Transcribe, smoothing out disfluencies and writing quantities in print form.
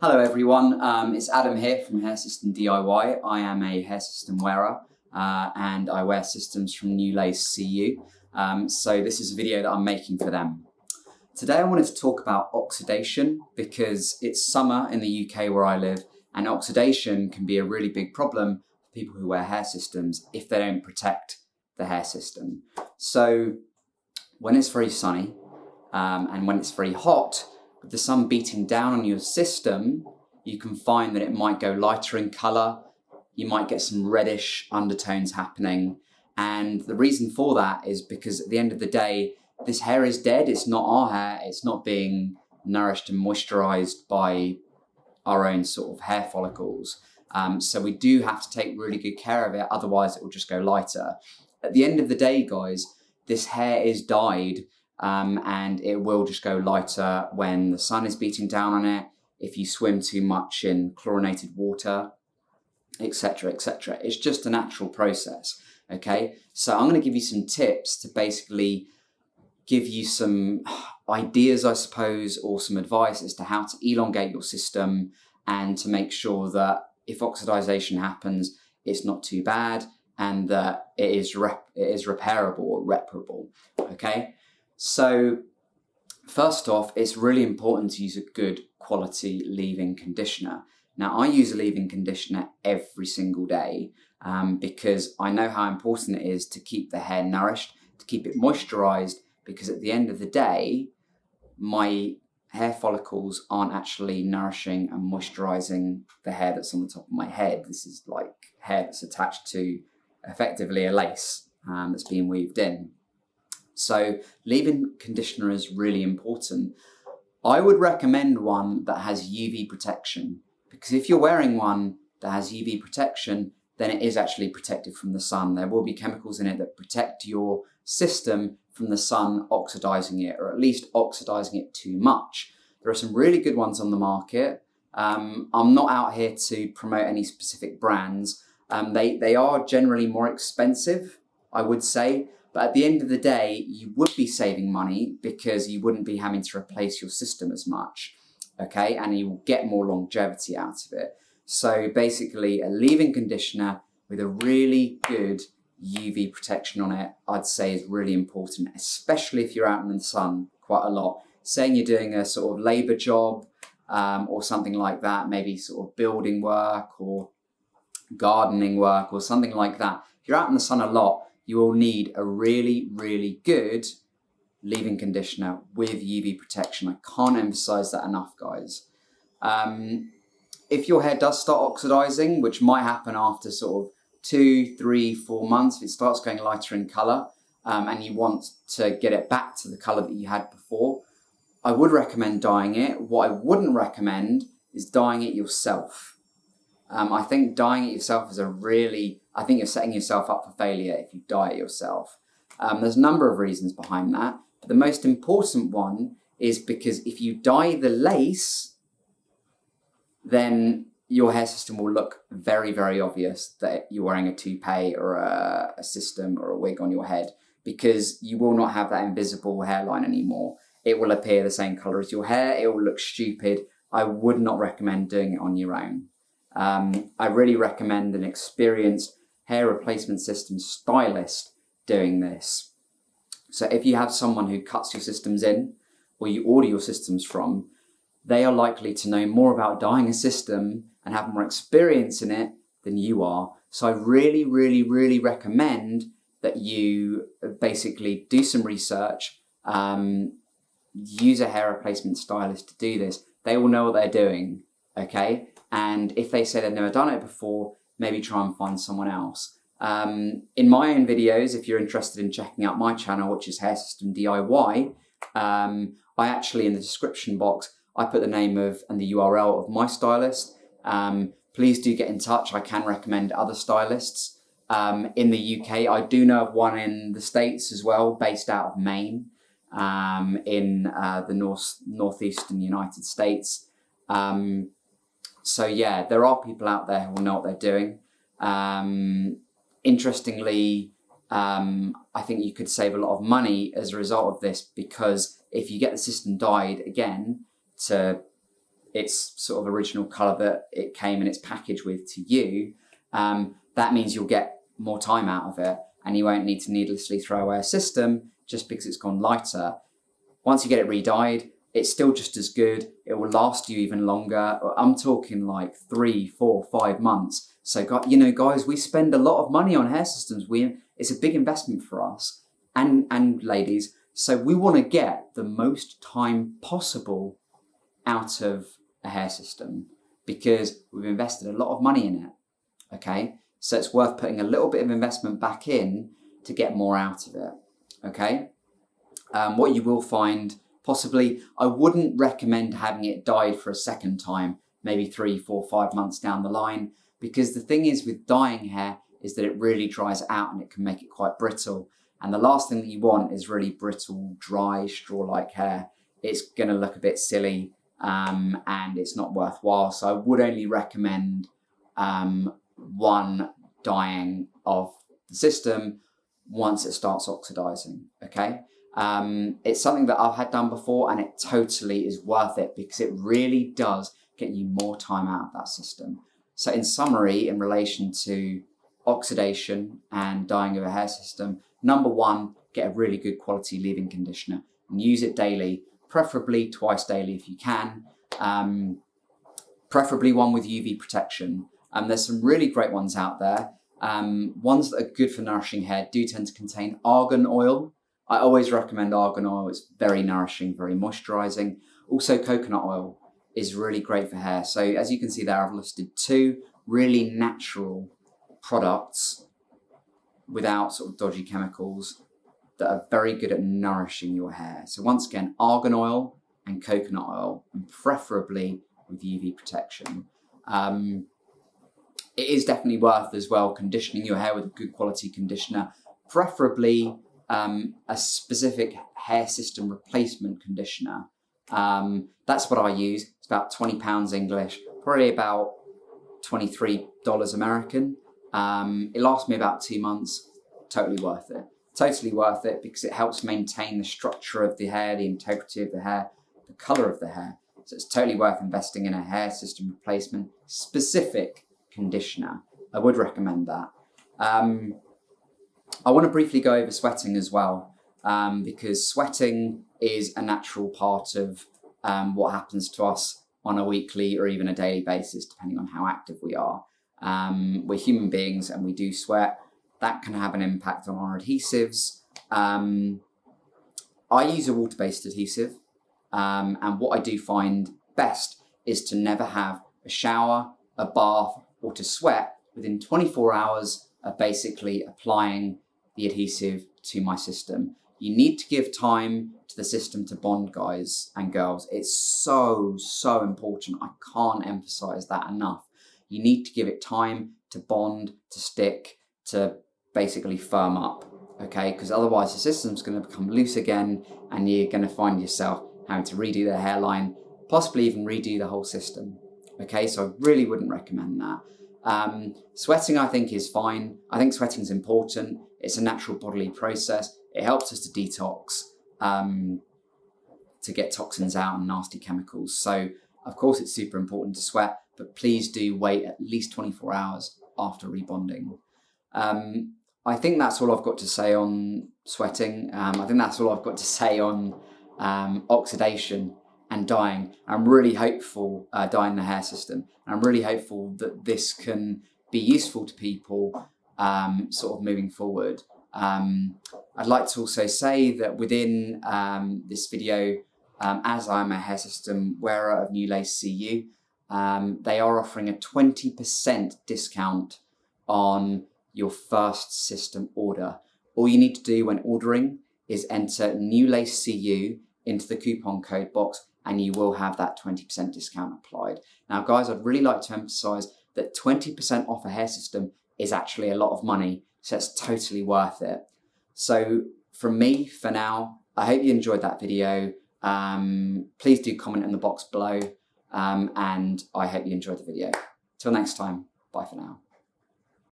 Hello everyone, it's Adam here from Hair System DIY. I am a hair system wearer and I wear systems from Newlacecu. So this is a video that I'm making for them. Today I wanted to talk about oxidation because it's summer in the UK where I live, and oxidation can be a really big problem for people who wear hair systems if they don't protect the hair system. So when it's very sunny and when it's very hot, with the sun beating down on your system, you can find that it might go lighter in colour, you might get some reddish undertones happening, and the reason for that is because at the end of the day, this hair is dead, it's not our hair, it's not being nourished and moisturised by our own sort of hair follicles. So we do have to take really good care of it, otherwise it will just go lighter. At the end of the day, guys, this hair is dyed and it will just go lighter when the sun is beating down on it, if you swim too much in chlorinated water, etc, etc. It's just a natural process, okay? So I'm going to give you some tips to basically give you some ideas, I suppose, or some advice as to how to elongate your system and to make sure that if oxidation happens, it's not too bad and that it is repairable or reparable, okay? So first off, it's really important to use a good quality leave-in conditioner. Now, I use a leave-in conditioner every single day because I know how important it is to keep the hair nourished, to keep it moisturised, because at the end of the day, my hair follicles aren't actually nourishing and moisturising the hair that's on the top of my head. This is like hair that's attached to effectively a lace that's being weaved in. So leave-in conditioner is really important. I would recommend one that has UV protection, because if you're wearing one that has UV protection, then it is actually protected from the sun. There will be chemicals in it that protect your system from the sun oxidizing it, or at least oxidizing it too much. There are some really good ones on the market. I'm not out here to promote any specific brands. They are generally more expensive, I would say. But at the end of the day, you would be saving money because you wouldn't be having to replace your system as much, okay? And you will get more longevity out of it. So basically, a leave-in conditioner with a really good UV protection on it, I'd say is really important, especially if you're out in the sun quite a lot. Saying you're doing a sort of labour job or something like that, maybe sort of building work or gardening work or something like that. If you're out in the sun a lot, you will need a really, really good leave-in conditioner with UV protection. I can't emphasize that enough, guys. If your hair does start oxidizing, which might happen after sort of 2, 3, 4 months, if it starts going lighter in color and you want to get it back to the color that you had before, I would recommend dyeing it. What I wouldn't recommend is dyeing it yourself. I think dyeing it yourself is I think you're setting yourself up for failure if you dye it yourself. There's a number of reasons behind that, but the most important one is because if you dye the lace, then your hair system will look very, very obvious that you're wearing a toupee or a system or a wig on your head, because you will not have that invisible hairline anymore. It will appear the same color as your hair. It will look stupid. I would not recommend doing it on your own. I really recommend an experienced hair replacement system stylist doing this. So if you have someone who cuts your systems in or you order your systems from, they are likely to know more about dyeing a system and have more experience in it than you are. So I really, really, really recommend that you basically do some research, use a hair replacement stylist to do this. They will know what they're doing, okay? And if they say they've never done it before, maybe try and find someone else. In my own videos, if you're interested in checking out my channel, which is Hair System DIY, I actually, in the description box, I put the name of and the URL of my stylist. Please do get in touch. I can recommend other stylists. In the UK, I do know of one in the States as well, based out of Maine, in the northeastern United States. So yeah, there are people out there who will know what they're doing. Interestingly, I think you could save a lot of money as a result of this, because if you get the system dyed again to its sort of original colour that it came in its package with to you, that means you'll get more time out of it, and you won't need to needlessly throw away a system just because it's gone lighter. Once you get it re-dyed, it's still just as good. It will last you even longer. I'm talking like 3, 4, 5 months. So, guys, we spend a lot of money on hair systems. It's a big investment for us and ladies. So we want to get the most time possible out of a hair system because we've invested a lot of money in it. Okay, so it's worth putting a little bit of investment back in to get more out of it. Okay, what you will find, possibly, I wouldn't recommend having it dyed for a second time, maybe 3, 4, 5 months down the line, because the thing is with dyeing hair is that it really dries out and it can make it quite brittle. And the last thing that you want is really brittle, dry, straw-like hair. It's going to look a bit silly and it's not worthwhile. So I would only recommend one dyeing of the system once it starts oxidizing, okay? It's something that I've had done before and it totally is worth it because it really does get you more time out of that system. So in summary, in relation to oxidation and dyeing of a hair system, number one, get a really good quality leave-in conditioner and use it daily, preferably twice daily if you can, preferably one with UV protection. There's some really great ones out there. Ones that are good for nourishing hair do tend to contain argan oil. I always recommend argan oil. It's very nourishing, very moisturizing. Also, coconut oil is really great for hair. So as you can see there, I've listed 2 really natural products without sort of dodgy chemicals that are very good at nourishing your hair. So once again, argan oil and coconut oil, and preferably with UV protection. It is definitely worth as well conditioning your hair with a good quality conditioner, preferably a specific hair system replacement conditioner. That's what I use. It's about £20 English, probably about $23 American. It lasts me about 2 months. Totally worth it. Totally worth it because it helps maintain the structure of the hair, the integrity of the hair, the colour of the hair. So it's totally worth investing in a hair system replacement specific conditioner. I would recommend that. I want to briefly go over sweating as well, because sweating is a natural part of what happens to us on a weekly or even a daily basis, depending on how active we are. We're human beings and we do sweat. That can have an impact on our adhesives. I use a water-based adhesive, and what I do find best is to never have a shower, a bath, or to sweat within 24 hours of basically applying the adhesive to my system. You need to give time to the system to bond, guys and girls. It's so, so important. I can't emphasize that enough. You need to give it time to bond, to stick, to basically firm up, okay? Because otherwise the system's going to become loose again and you're going to find yourself having to redo the hairline, possibly even redo the whole system, okay? So I really wouldn't recommend that. Sweating, I think, is fine. I think sweating is important. It's a natural bodily process. It helps us to detox, to get toxins out and nasty chemicals. So, of course, it's super important to sweat, but please do wait at least 24 hours after rebonding. I think that's all I've got to say on sweating. I think that's all I've got to say on oxidation and dyeing. I'm really hopeful, dyeing the hair system. I'm really hopeful that this can be useful to people sort of moving forward. I'd like to also say that within this video, as I'm a hair system wearer of Newlacecu, they are offering a 20% discount on your first system order. All you need to do when ordering is enter Newlacecu into the coupon code box and you will have that 20% discount applied. Now guys, I'd really like to emphasize that 20% off a hair system is actually a lot of money, so it's totally worth it. So from me, for now, I hope you enjoyed that video. Please do comment in the box below, and I hope you enjoyed the video. Till next time, bye for now.